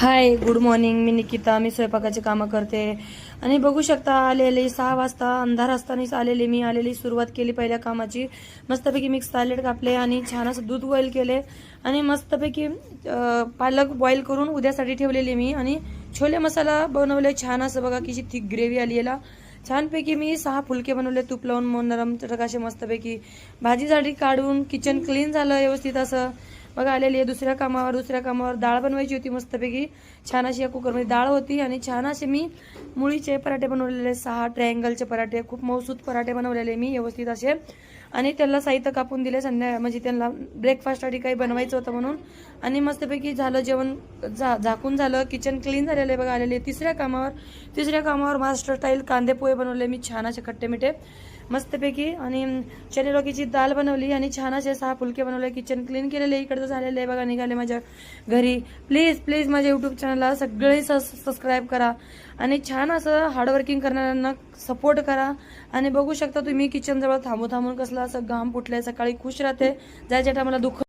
हाय, good morning. मी निकिता. मी स्वयंपाकाची कामं करते आणि बघू शकता आलेले 6 वाजता अंधार असतानाच आलेली सुरुवात केली पहिल्या कामाची. मस्तपैकी मिक्स सॅलेड कापले आणि छान असं दूध बॉईल केले आणि मस्तपैकी पालक बॉईल करून उद्यासाठी ठेवलेली मी. आणि छोले मसाला बनवले छान असं बघा, किती थिक ग्रेव्ही आली याला. छानपैकी मी 6 फुलके बनवले तूप लावून नरम चटकाशे मस्तपैकी. भाजीसाठी काढून किचन क्लीन झालं व्यवस्थित असं बघा. आलेली आहे दुसऱ्या कामावर डाळ बनवायची होती मस्तपैकी. छान अशी या कुकरमध्ये डाळ होती आणि छान असे मी मुळीचे पराठे बनवलेले 6 ट्रायंगलचे पराठे, खूप मौसूद पराठे बनवलेले मी व्यवस्थित असे. आणि त्याला साहित्य कापून दिले म्हणजे त्यांना ब्रेकफास्टसाठी काही बनवायचं होतं म्हणून. आणि मस्तपैकी झालं जेवण, झाकून झालं, किचन क्लीन झालेलं आहे बघा. आलेले तिसऱ्या कामावर मास्टर स्टाईल कांदे पोहे बनवले मी छान असे खट्टे मिठे मस्तपैकी. आणि चणे रोकीची दाल बनवली आणि छान असे 6 फुलके बनवले. किचन क्लीन केलेले इकडचं झालेलं आहे बघा. निघाले माझ्या घरी. प्लीज माझ्या यूट्यूब चॅनलला सगळे सबस्क्राईब करा आणि छान असं हार्डवर्किंग करणाऱ्यांना सपोर्ट करा. आणि बघू शकता तुम्ही किचन जवळ थांबून कसला असं घाम फुटलाय. सकाळी खुश राहते, जायच्या टायमाला दुःख